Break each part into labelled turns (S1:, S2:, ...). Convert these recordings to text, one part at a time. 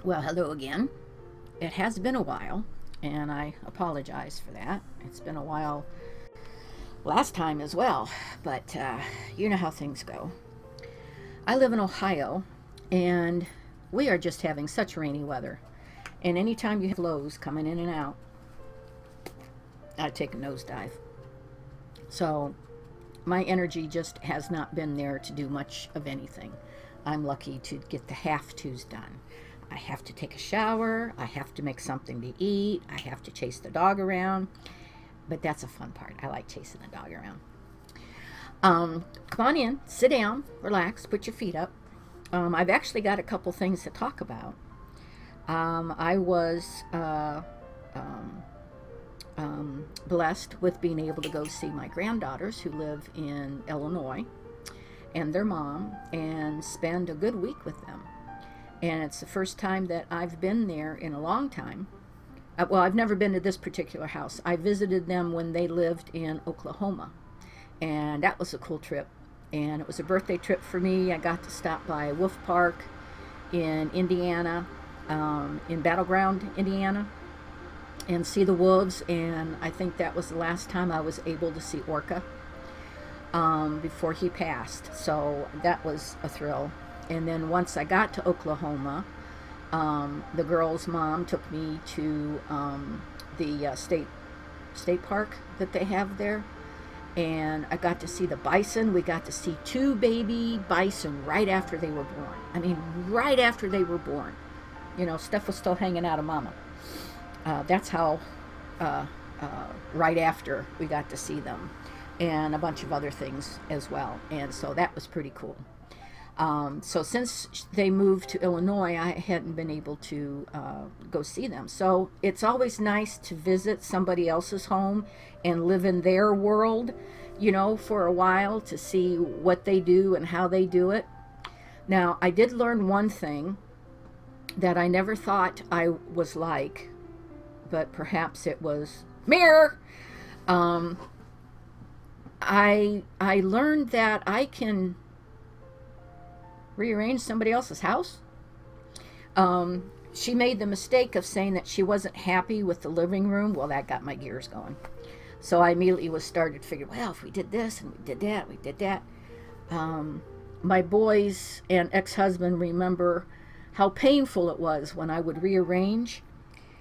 S1: Well, hello again. It has been a while, and I apologize for that. It's been a while last time as well, but you know how things go. I live in Ohio, and we are just having such rainy weather. And anytime you have lows coming in and out, I take a nosedive. So my energy just has not been there to do much of anything. I'm lucky to get the have tos done. I have to take a shower. I have to make something to eat. I have to chase the dog around. But that's a fun part. I like chasing the dog around. Come on in, sit down, relax, put your feet up. I've actually got a couple things to talk about. I was blessed with being able to go see my granddaughters who live in Illinois and their mom and spend a good week with them. And it's the first time that I've been there in a long time. Well, I've never been to this particular house. I visited them when they lived in Oklahoma, and that was a cool trip. And it was a birthday trip for me. I got to stop by Wolf Park in Indiana, in Battleground, Indiana, and see the wolves. And I think that was the last time I was able to see Orca before he passed. So that was a thrill. And then once I got to Oklahoma, the girl's mom took me to the state park that they have there, and I got to see the bison. We got to see two baby bison right after they were born. I mean, right after they were born. You know, stuff was still hanging out of mama. That's how right after we got to see them, and a bunch of other things as well. And so that was pretty cool. So since they moved to Illinois, I hadn't been able to go see them. So it's always nice to visit somebody else's home and live in their world, you know, for a while to see what they do and how they do it. Now, I did learn one thing that I never thought I was like, but perhaps it was mirror. I learned that I can rearrange somebody else's house. She made the mistake of saying that she wasn't happy with the living room. Well, that got my gears going. So I immediately started figuring, well, if we did this and we did that, we did that. My boys and ex-husband remember how painful it was when I would rearrange,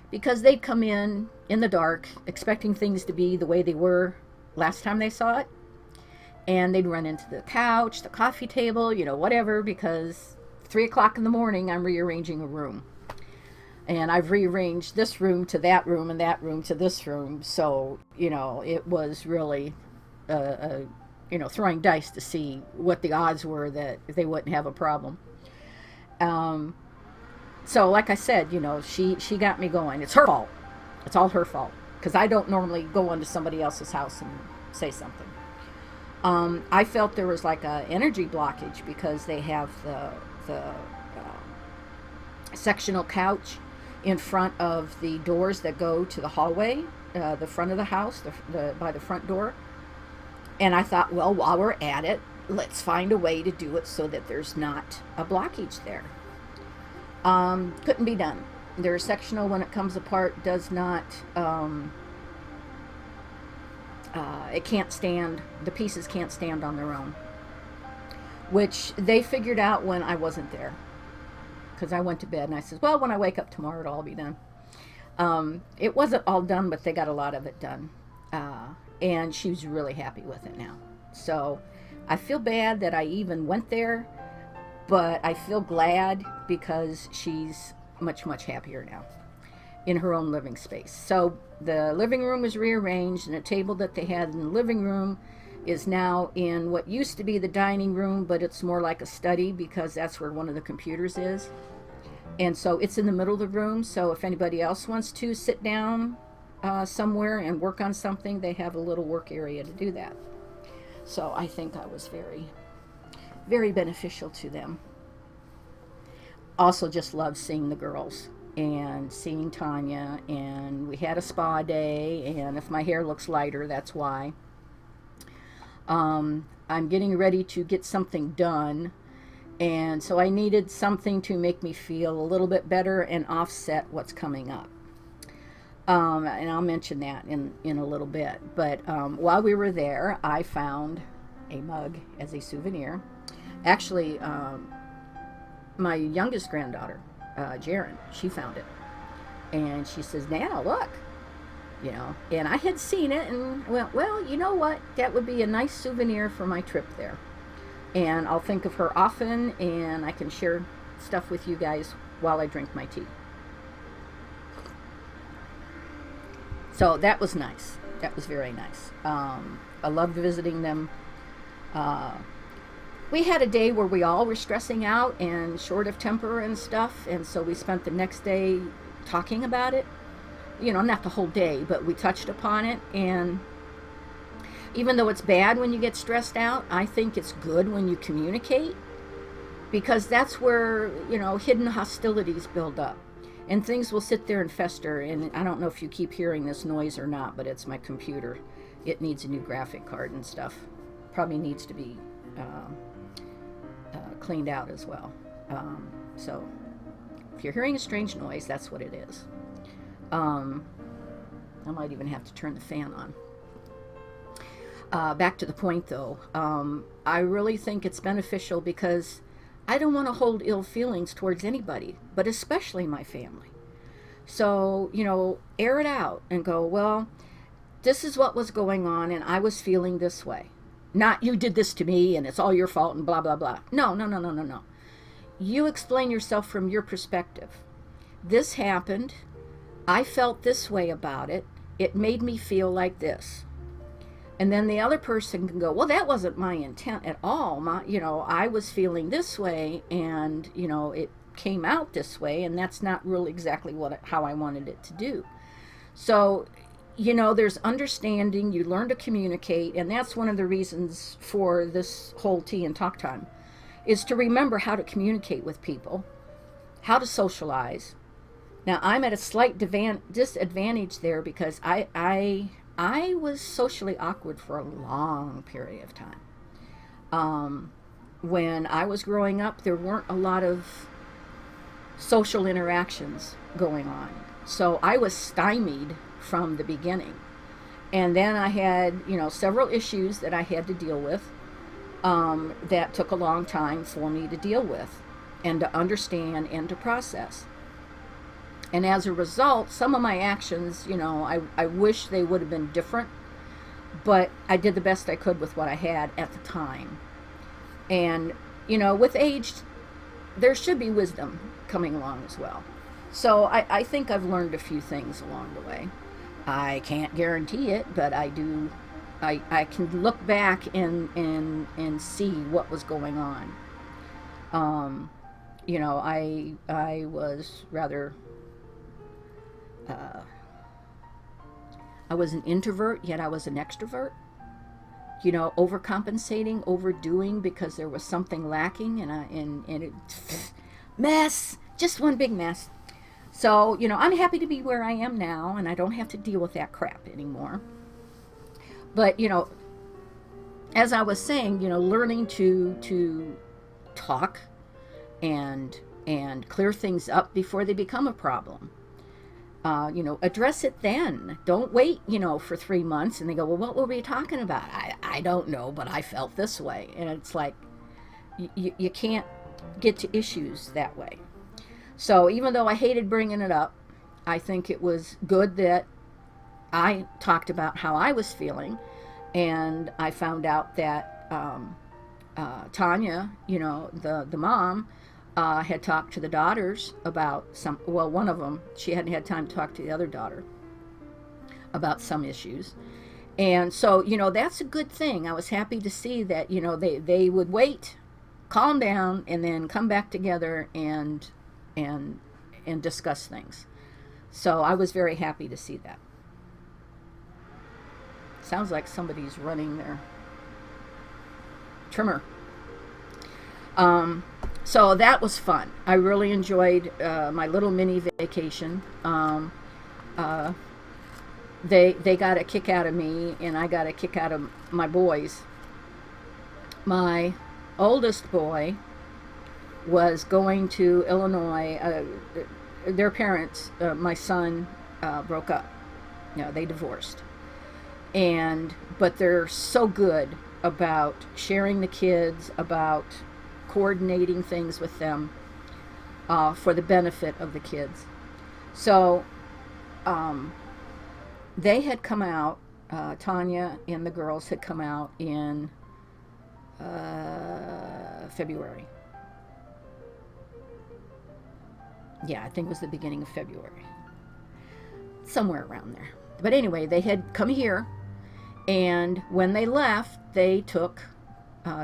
S1: because they'd come in the dark, expecting things to be the way they were last time they saw it. And they'd run into the couch, the coffee table, you know, whatever, because 3 o'clock in the morning, I'm rearranging a room. And I've rearranged this room to that room and that room to this room. So, you know, it was really, throwing dice to see what the odds were that they wouldn't have a problem. So, like I said, you know, she got me going. It's her fault. It's all her fault. Because I don't normally go into somebody else's house and say something. I felt there was like a energy blockage because they have the sectional couch in front of the doors that go to the hallway, the front of the house, by the front door. And I thought, well, while we're at it, let's find a way to do it so that there's not a blockage there. Couldn't be done. Their sectional, when it comes apart, does not. It can't stand, the pieces can't stand on their own, which they figured out when I wasn't there, because I went to bed and I said, well, when I wake up tomorrow, it'll all be done. It wasn't all done, but they got a lot of it done, and she was really happy with it now. So I feel bad that I even went there, but I feel glad because she's much, much happier now in her own living space. So the living room is rearranged, and a table that they had in the living room is now in what used to be the dining room, but it's more like a study because that's where one of the computers is. And so it's in the middle of the room, so if anybody else wants to sit down somewhere and work on something, they have a little work area to do that. So I think I was very, very beneficial to them. Also just love seeing the girls and seeing Tanya, and we had a spa day, and if my hair looks lighter, that's why. I'm getting ready to get something done And so I needed something to make me feel a little bit better and offset what's coming up. And I'll mention that in a little bit. But while we were there, I found a mug as a souvenir. Actually, my youngest granddaughter, Jaren, she found it. And she says, Nana, look. You know, and I had seen it and went, well, you know what? That would be a nice souvenir for my trip there. And I'll think of her often, and I can share stuff with you guys while I drink my tea. So that was nice. That was very nice. I loved visiting them. We had a day where we all were stressing out and short of temper and stuff, and so we spent the next day talking about it. You know, not the whole day, but we touched upon it. And even though it's bad when you get stressed out, I think it's good when you communicate, because that's where, you know, hidden hostilities build up and things will sit there and fester. And I don't know if you keep hearing this noise or not, but it's my computer. It needs a new graphic card and stuff. Probably needs to be cleaned out as well. So if you're hearing a strange noise, that's what it is. I might even have to turn the fan on. Back to the point though, I really think it's beneficial because I don't want to hold ill feelings towards anybody, but especially my family. So, you know, air it out and go, well, this is what was going on and I was feeling this way. Not you did this to me and it's all your fault and blah, blah, blah. No, no, no, no, no, no. You explain yourself from your perspective. This happened. I felt this way about it. It made me feel like this. And then the other person can go, well, that wasn't my intent at all. I was feeling this way and, it came out this way and that's not really exactly how I wanted it to do. So, there's understanding, you learn to communicate, and that's one of the reasons for this whole tea and talk time, is to remember how to communicate with people, how to socialize. Now, I'm at a slight disadvantage there because I was socially awkward for a long period of time. When I was growing up, there weren't a lot of social interactions going on. So I was stymied from the beginning. And then I had, several issues that I had to deal with that took a long time for me to deal with and to understand and to process. And as a result, some of my actions, I wish they would have been different, but I did the best I could with what I had at the time. And, with age, there should be wisdom coming along as well. So I think I've learned a few things along the way. I can't guarantee it, but I do. I can look back and see what was going on. I was rather... I was an introvert, yet I was an extrovert. Overcompensating, overdoing because there was something lacking, and it mess, just one big mess. So, I'm happy to be where I am now, and I don't have to deal with that crap anymore. But, as I was saying, learning to talk and clear things up before they become a problem. Address it then. Don't wait, for 3 months and they go, well, what were we talking about? I don't know, but I felt this way. And it's like, you can't get to issues that way. So even though I hated bringing it up, I think it was good that I talked about how I was feeling. And I found out that Tanya, the mom, had talked to the daughters about one of them, she hadn't had time to talk to the other daughter about some issues. And so, that's a good thing. I was happy to see that, they would wait, calm down, and then come back together and discuss things. So I was very happy to see that. Sounds like somebody's running their trimmer. So that was fun. I really enjoyed my little mini vacation. They got a kick out of me, and I got a kick out of my boys. My oldest boy was going to Illinois. Their parents, my son, broke up. They divorced, but they're so good about sharing the kids, about coordinating things with them for the benefit of the kids. So they had come out. Tanya and the girls had come out in February. Yeah, I think it was the beginning of February. Somewhere around there. But anyway, they had come here, and when they left, they took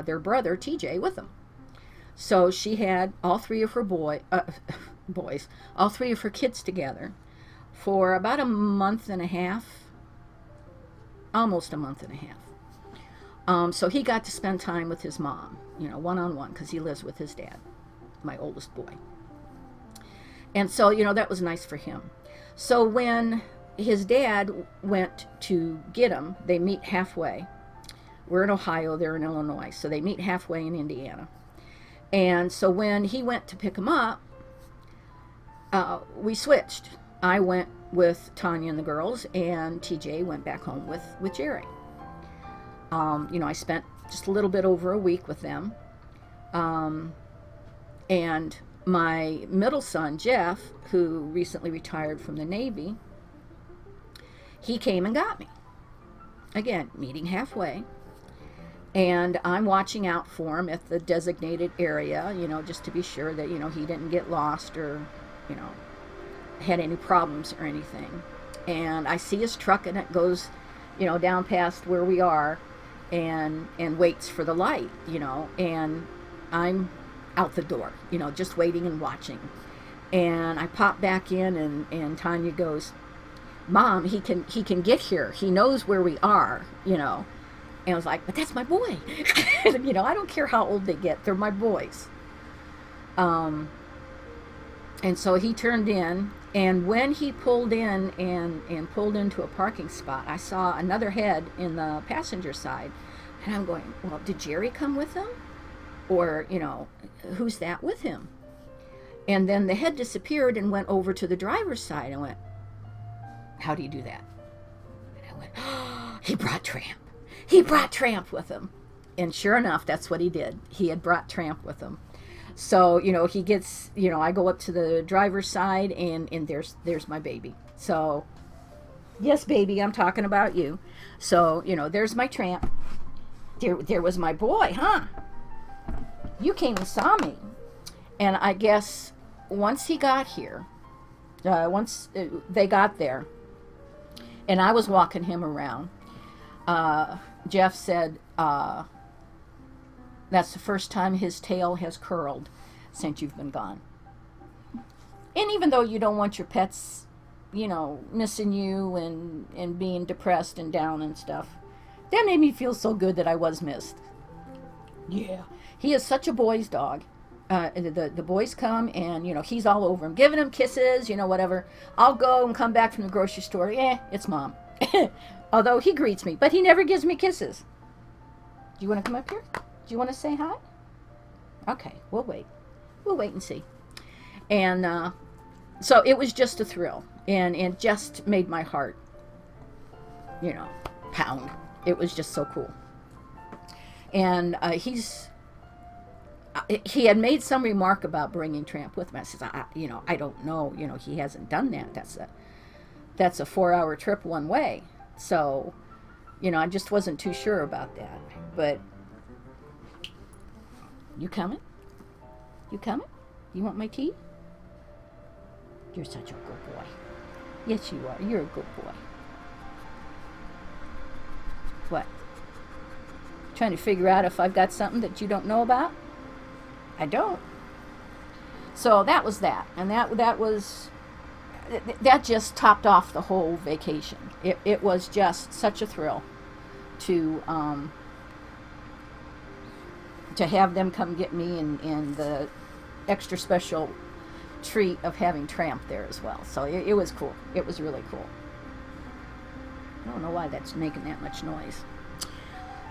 S1: their brother, TJ, with them. So she had all three of her boys, all three of her kids together for about a month and a half, almost a month and a half. So he got to spend time with his mom, one-on-one, because he lives with his dad, my oldest boy. And so, that was nice for him. So when his dad went to get him, they meet halfway. We're in Ohio, they're in Illinois, so they meet halfway in Indiana. And so when he went to pick him up, we switched. I went with Tanya and the girls, and TJ went back home with Jerry. I spent just a little bit over a week with them. And my middle son, Jeff, who recently retired from the Navy, he came and got me. Again, meeting halfway. And I'm watching out for him at the designated area, just to be sure that, he didn't get lost or, had any problems or anything. And I see his truck, and it goes, down past where we are and waits for the light, and I'm out the door, just waiting and watching. And I pop back in, and Tanya goes, "Mom, he can get here. He knows where we are, And I was like, "But that's my boy." I don't care how old they get. They're my boys. And so he turned in, and when he pulled in and pulled into a parking spot, I saw another head in the passenger side. And I'm going, well, did Jerry come with him? Or, who's that with him? And then the head disappeared and went over to the driver's side. I went, "How do you do that?" And I went, "Oh, he brought Tramp. He brought Tramp with him." And sure enough, that's what he did. He had brought Tramp with him. So, he gets, I go up to the driver's side, and there's my baby. So, yes, baby, I'm talking about you. So, there's my Tramp. There was my boy, huh? You came and saw me. And I guess once he got here, once they got there, and I was walking him around, Jeff said, that's the first time his tail has curled since you've been gone. And even though you don't want your pets, missing you and being depressed and down and stuff, that made me feel so good that I was missed. Yeah. He is such a boy's dog. The boys come, and, he's all over him, giving him kisses, whatever. I'll go and come back from the grocery store. It's Mom. Although he greets me, but he never gives me kisses. Do you want to come up here? Do you want to say hi? Okay, we'll wait. We'll wait and see. And so it was just a thrill, and it just made my heart, pound. It was just so cool. And he had made some remark about bringing Tramp with me. I said, I don't know. He hasn't done that. That's a 4-hour trip one way. So, I just wasn't too sure about that. But you coming? You coming? You want my tea? You're such a good boy. Yes, you are. You're a good boy. What? Trying to figure out if I've got something that you don't know about? I don't. So that was that. And that just topped off the whole vacation. It was just such a thrill to have them come get me, and the extra special treat of having Tramp there as well. So it was cool. It was really cool. I don't know why that's making that much noise.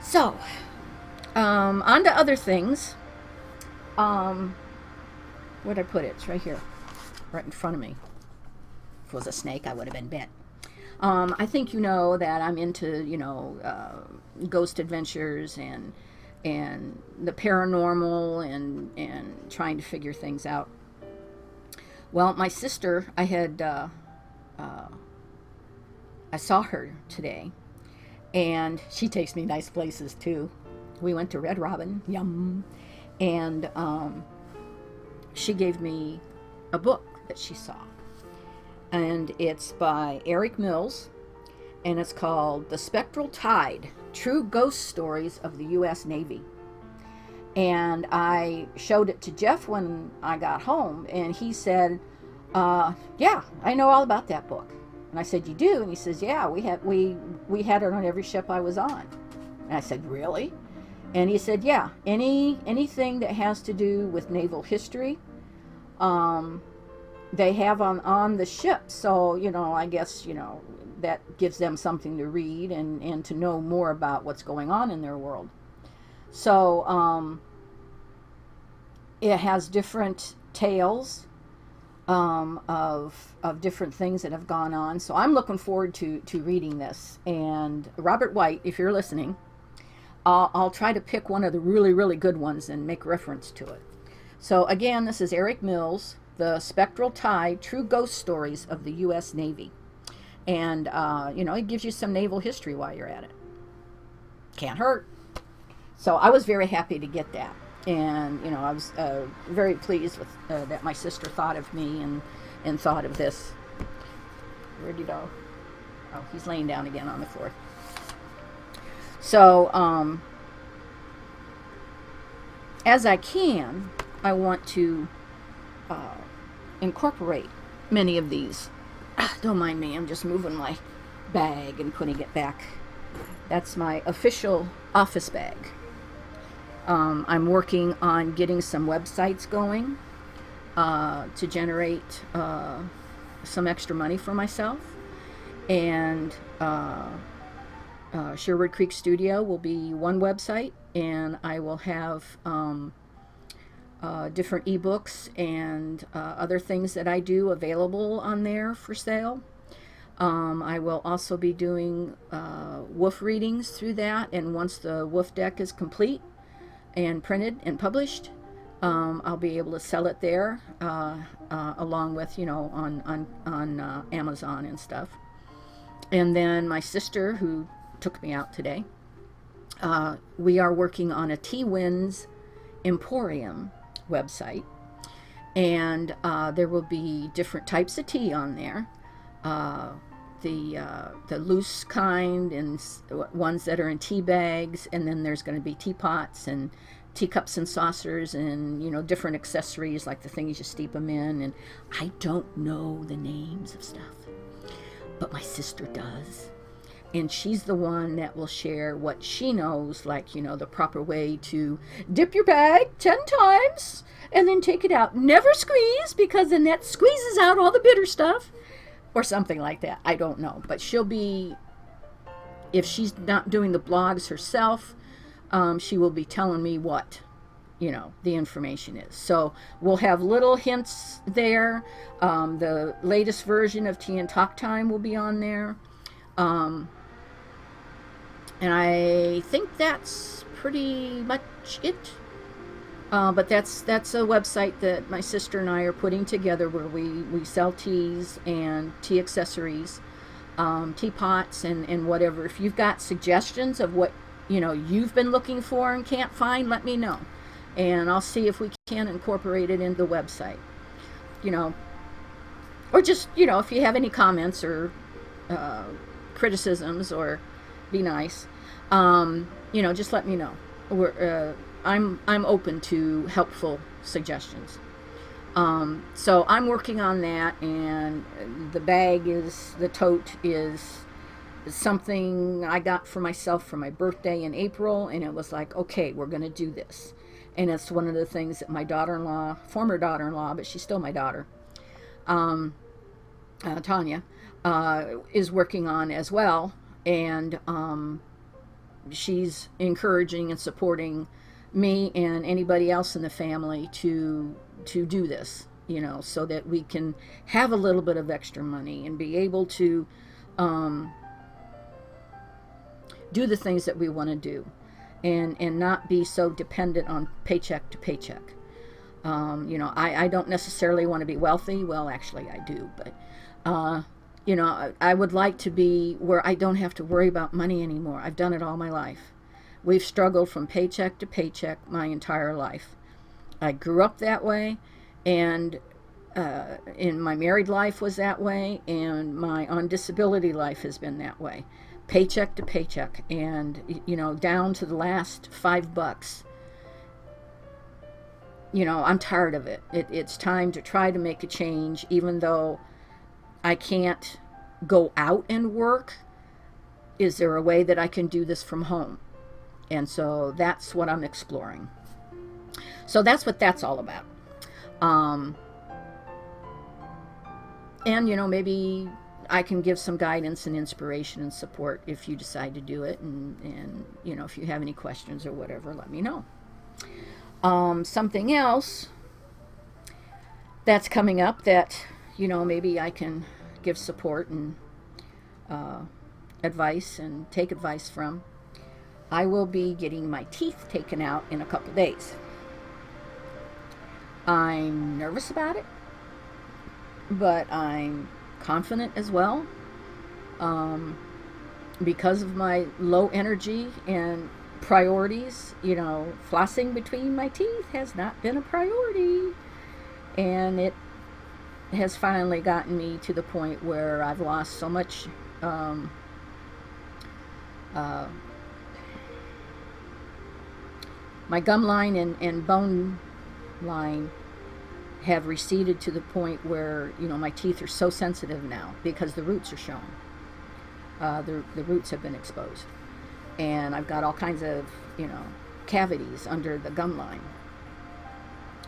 S1: So, on to other things. Where'd I put it? It's right here, right in front of me. If it was a snake, I would have been bit. I think you know that I'm into, ghost adventures and the paranormal and trying to figure things out. Well, my sister, I saw her today, and she takes me nice places too. We went to Red Robin, yum, and she gave me a book that she saw, and it's by Eric Mills, and it's called The Spectral Tide: True Ghost Stories of the U.S. Navy. And I showed it to Jeff when I got home, and he said, "Yeah, I know all about that book." And I said, "You do?" And he says, "Yeah, we had it on every ship I was on." And I said, "Really?" And he said, "Yeah, anything that has to do with naval history, they have on the ship. So I guess that gives them something to read and to know more about what's going on in their world." So it has different tales of different things that have gone on. So I'm looking forward to reading this. And Robert White, if you're listening, I'll try to pick one of the really, really good ones and make reference to it. So again, this is Eric Mills, The Spectral Tide: True Ghost Stories of the U.S. Navy. And, it gives you some naval history while you're at it. Can't hurt. So I was very happy to get that. And, I was very pleased with that my sister thought of me and thought of this. Where'd he go? Oh, he's laying down again on the floor. So, as I can, I want to incorporate many of these. Don't mind me, I'm just moving my bag and putting it back. That's my official office bag. I'm working on getting some websites going to generate some extra money for myself. And Sherwood Creek Studio will be one website, and I will have different ebooks and other things that I do available on there for sale. I will also be doing wolf readings through that, and once the wolf deck is complete and printed and published, I'll be able to sell it there along with on Amazon and stuff. And then my sister, who took me out today, we are working on a T-Winds Emporium website, and there will be different types of tea on there. The loose kind and ones that are in tea bags, and then there's going to be teapots and teacups and saucers and different accessories like the things you steep them in. And I don't know the names of stuff, but my sister does, and she's the one that will share what she knows, like the proper way to dip your bag 10 times and then take it out. Never squeeze, because then that squeezes out all the bitter stuff, or something like that. I don't know, but she'll be, if she's not doing the blogs herself, she will be telling me what the information is. So we'll have little hints there. The latest version of Tea and Talk Time will be on there, and I think that's pretty much it. But that's a website that my sister and I are putting together, where we sell teas and tea accessories, teapots and whatever. If you've got suggestions of what you've been looking for and can't find, let me know, and I'll see if we can incorporate it into the website. Or just if you have any comments or criticisms, or be nice, just let me know. I'm open to helpful suggestions. So I'm working on that, and the tote is something I got for myself for my birthday in April, and it was like, okay, we're going to do this. And it's one of the things that my former daughter-in-law, but she's still my daughter, Tanya, is working on as well. And she's encouraging and supporting me and anybody else in the family to do this, so that we can have a little bit of extra money and be able to um, do the things that we want to do, and not be so dependent on paycheck to paycheck. I don't necessarily want to be wealthy. Well, actually, I do, but I would like to be where I don't have to worry about money anymore. I've done it all my life. We've struggled from paycheck to paycheck my entire life. I grew up that way, and in my married life was that way, and my on disability life has been that way, paycheck to paycheck, and down to the last $5. I'm tired of it. It's time to try to make a change, even though I can't go out and work. Is there a way that I can do this from home? And so that's what I'm exploring. So that's what that's all about. Um, and maybe I can give some guidance and inspiration and support if you decide to do it. And if you have any questions or whatever, let me know. Something else that's coming up that maybe I can give support and advice and take advice from. I will be getting my teeth taken out in a couple days. I'm nervous about it, but I'm confident as well, because of my low energy and priorities. Flossing between my teeth has not been a priority, and it has finally gotten me to the point where I've lost so much my gum line and bone line have receded to the point where my teeth are so sensitive now because the roots are shown. The roots have been exposed, and I've got all kinds of cavities under the gum line.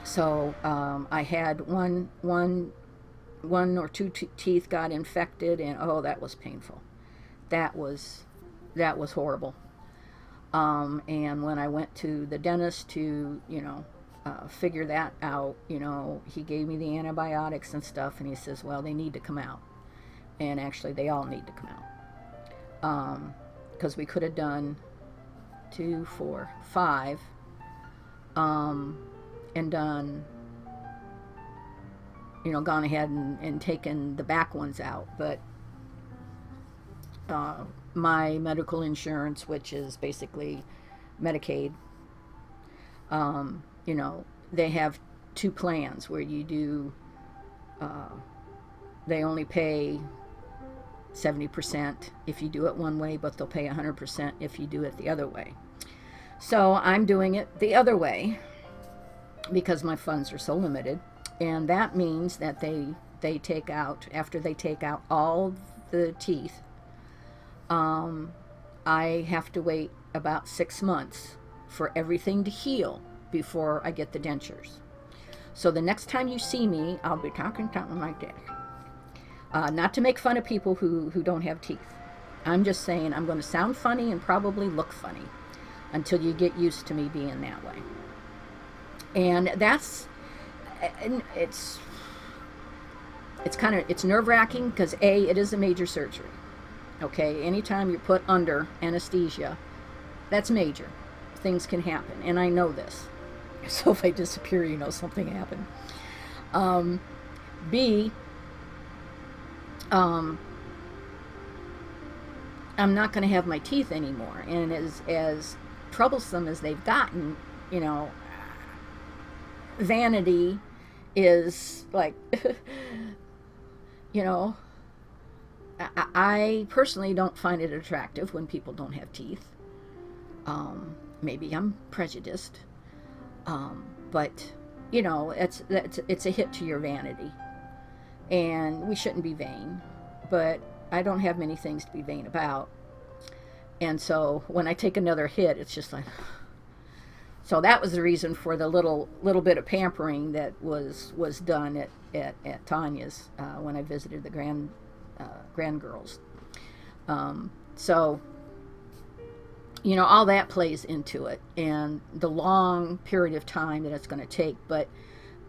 S1: So I had one or two teeth got infected, and oh, that was painful. That was horrible. And when I went to the dentist to figure that out, he gave me the antibiotics and stuff, and he says, well, they need to come out, and actually they all need to come out, because we could have done 2, 4, 5, and done, gone ahead and taken the back ones out. But my medical insurance, which is basically Medicaid, they have 2 plans where you do, they only pay 70% if you do it one way, but they'll pay 100% if you do it the other way. So I'm doing it the other way because my funds are so limited, and that means that they take out, after they take out all the teeth, I have to wait about 6 months for everything to heal before I get the dentures. So the next time you see me, I'll be talking something like this. Not to make fun of people who don't have teeth. I'm just saying I'm going to sound funny and probably look funny until you get used to me being that way. And it's nerve-wracking because it is a major surgery. Okay, anytime you're put under anesthesia, that's major. Things can happen, and I know this. So if I disappear, something happened. B, I'm not going to have my teeth anymore, and as troublesome as they've gotten, vanity is like, I personally don't find it attractive when people don't have teeth. Maybe I'm prejudiced, but it's a hit to your vanity, and we shouldn't be vain. But I don't have many things to be vain about, and so when I take another hit, it's just like. So that was the reason for the little bit of pampering that was done at Tanya's when I visited the grandgirls. So all that plays into it, and the long period of time that it's going to take. But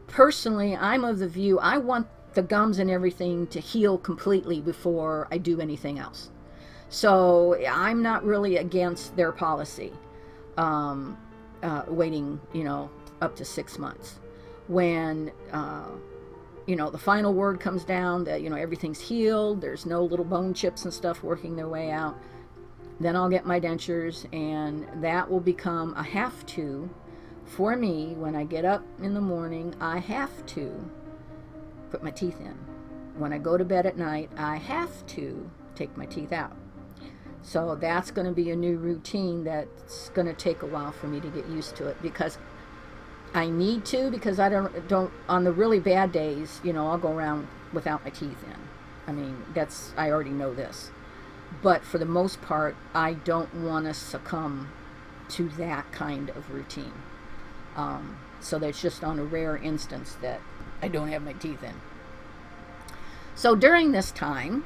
S1: personally, I'm of the view I want the gums and everything to heal completely before I do anything else. So I'm not really against their policy, waiting, up to 6 months. When, the final word comes down that, everything's healed, there's no little bone chips and stuff working their way out, then I'll get my dentures, and that will become a have to for me. When I get up in the morning, I have to put my teeth in. When I go to bed at night, I have to take my teeth out. So that's going to be a new routine that's going to take a while for me to get used to it, because I need to, because I don't on the really bad days, I'll go around without my teeth in. I mean, I already know this. But for the most part, I don't want to succumb to that kind of routine. So that's just on a rare instance that I don't have my teeth in. So during this time,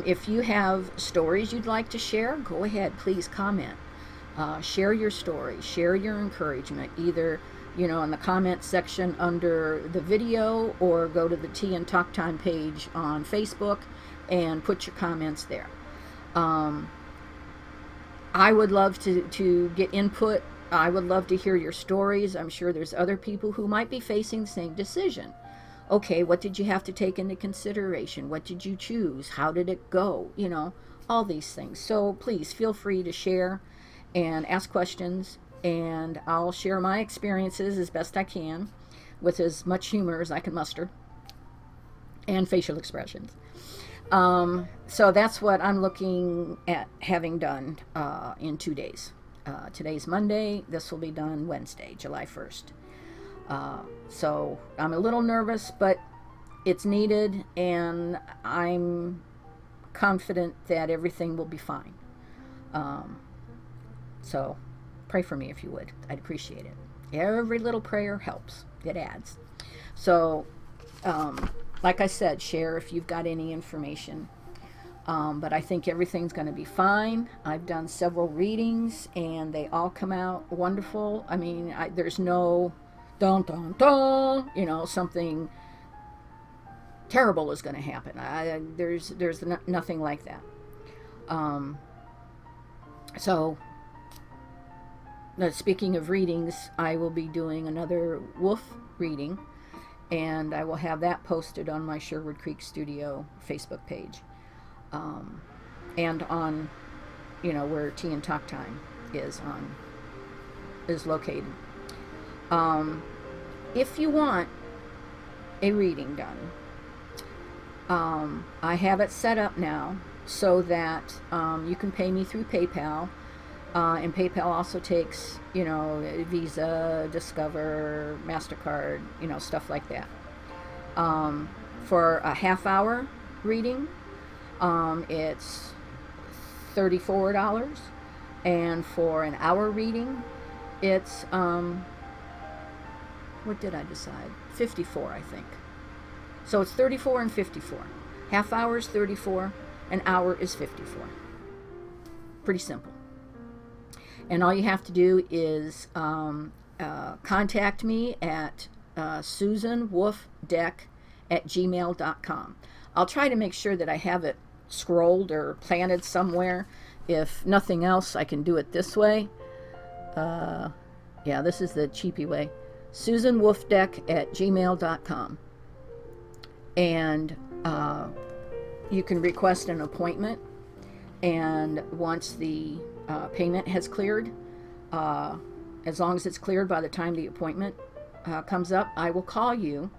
S1: if you have stories you'd like to share, go ahead, please comment. Share your story, share your encouragement, either in the comment section under the video, or go to the Tea and Talk Time page on Facebook and put your comments there. I would love to get input. I would love to hear your stories. I'm sure there's other people who might be facing the same decision. Okay, what did you have to take into consideration? What did you choose? How did it go? All these things. So please feel free to share and ask questions, and I'll share my experiences as best I can with as much humor as I can muster, and facial expressions. So that's what I'm looking at having done in 2 days. Today's Monday. This will be done Wednesday, July 1st. So I'm a little nervous, but it's needed, and I'm confident that everything will be fine. So pray for me if you would. I'd appreciate it. Every little prayer helps. It adds. So, like I said, share if you've got any information. But I think everything's going to be fine. I've done several readings, and they all come out wonderful. I mean, there's no dun dun dun, something terrible is going to happen. There's nothing like that. So, speaking of readings, I will be doing another wolf reading, and I will have that posted on my Sherwood Creek Studio Facebook page, and on, where Tea and Talk Time is located. If you want a reading done, I have it set up now so that you can pay me through PayPal, and PayPal also takes, Visa, Discover, MasterCard, stuff like that. For a half-hour reading, it's $34, and for an hour reading, it's what did I decide? 54, I think. So it's 34 and 54. Half hour is 34, an hour is 54. Pretty simple. And all you have to do is contact me at susanwolfdeck@gmail.com. I'll try to make sure that I have it scrolled or planted somewhere. If nothing else, I can do it this way. Yeah, this is the cheapy way. susanwolfdeck@gmail.com. And you can request an appointment, and once the payment has cleared, as long as it's cleared by the time the appointment comes up, I will call you,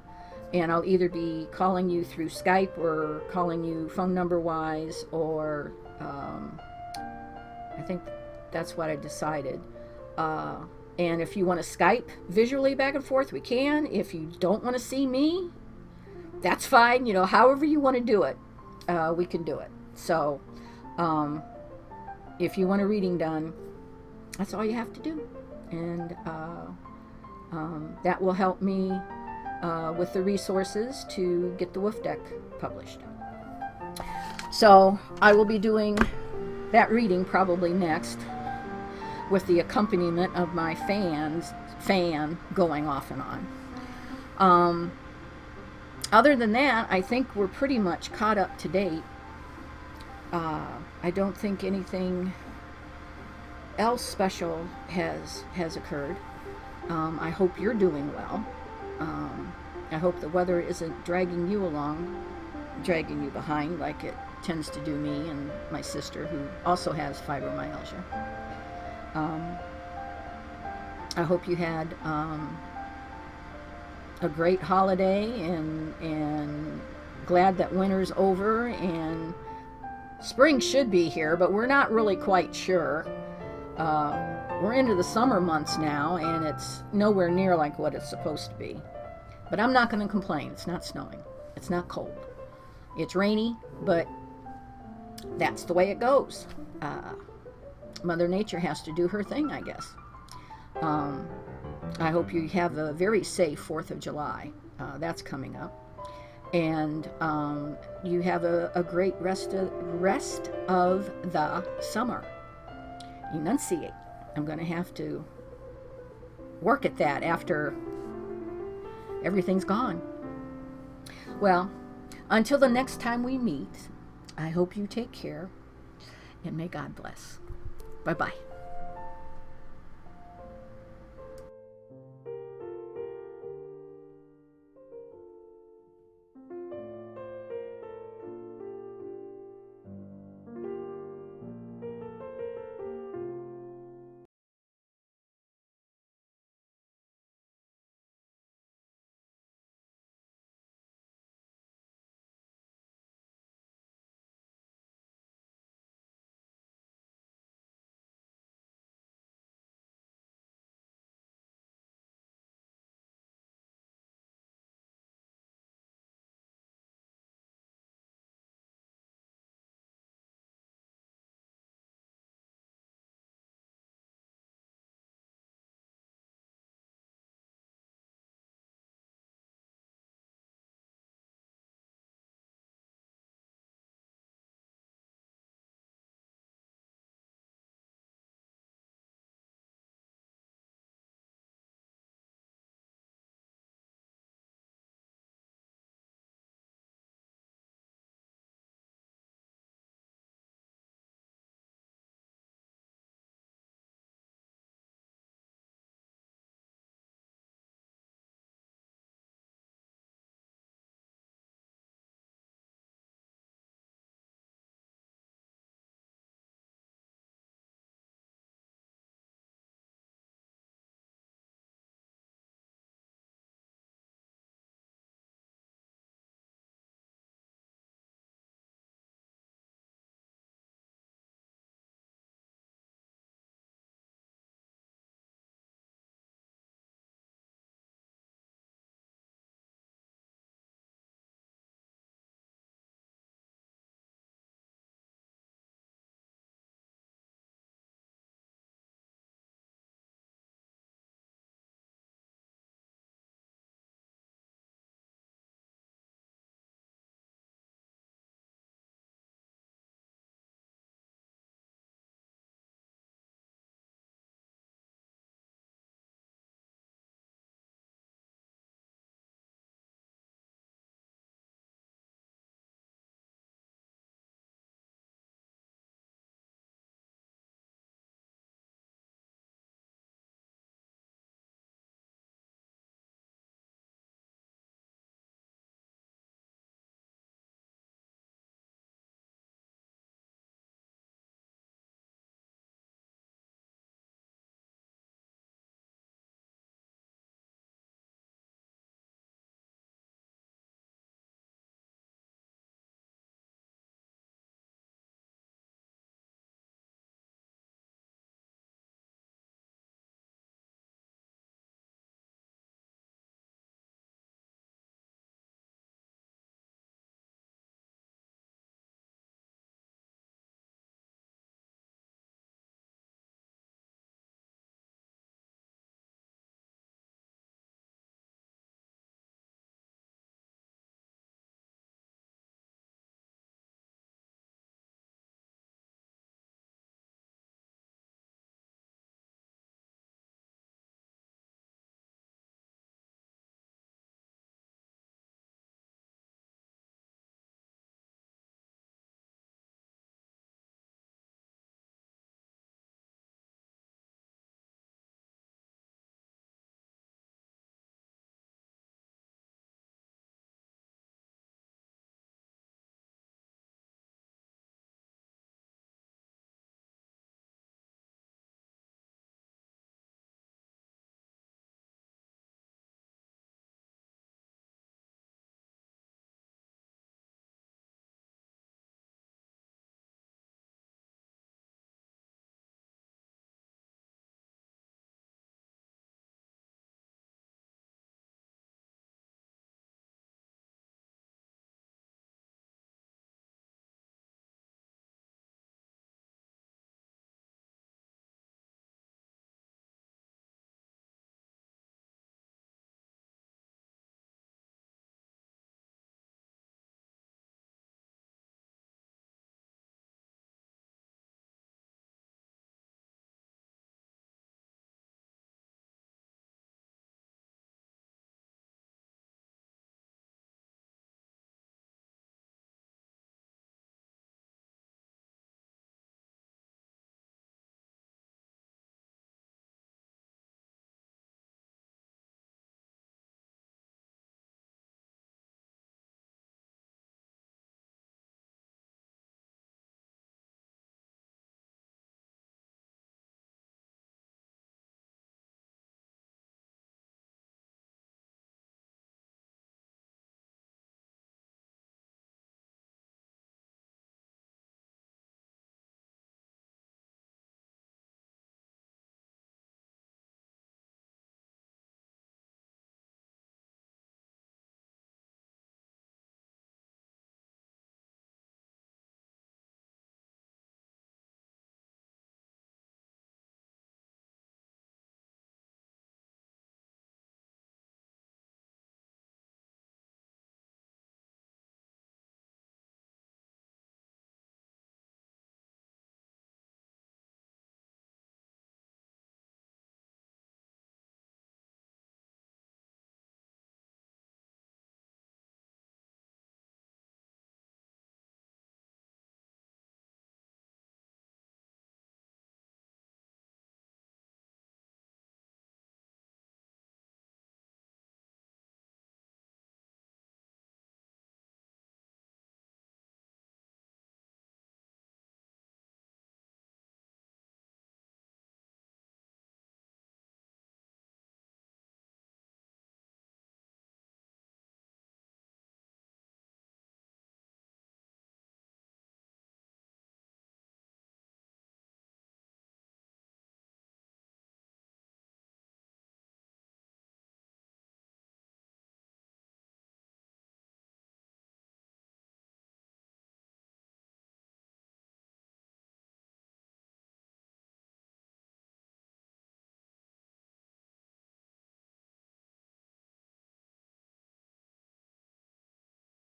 S1: and I'll either be calling you through Skype or calling you phone number wise, or I think that's what I decided. And if you want to Skype visually back and forth, we can. If you don't want to see me, that's fine. However you want to do it, we can do it. So, if you want a reading done, that's all you have to do. And that will help me with the resources to get the Wolf Deck published. So I will be doing that reading probably next. with the accompaniment of my fan going off and on. Other than that, I think we're pretty much caught up to date. I don't think anything else special has occurred. I hope you're doing well. I hope the weather isn't dragging you behind like it tends to do me and my sister, who also has fibromyalgia. I hope you had a great holiday, and glad that winter's over and spring should be here, but we're not really quite sure. We're into the summer months now, and it's nowhere near like what it's supposed to be. But I'm not going to complain. It's not snowing. It's not cold. It's rainy, but that's the way it goes. Mother Nature has to do her thing, I guess. I hope you have a very safe 4th of July. That's coming up. And you have a great rest of the summer. Enunciate. I'm going to have to work at that after everything's gone. Well, until the next time we meet, I hope you take care, and may God bless. Bye-bye.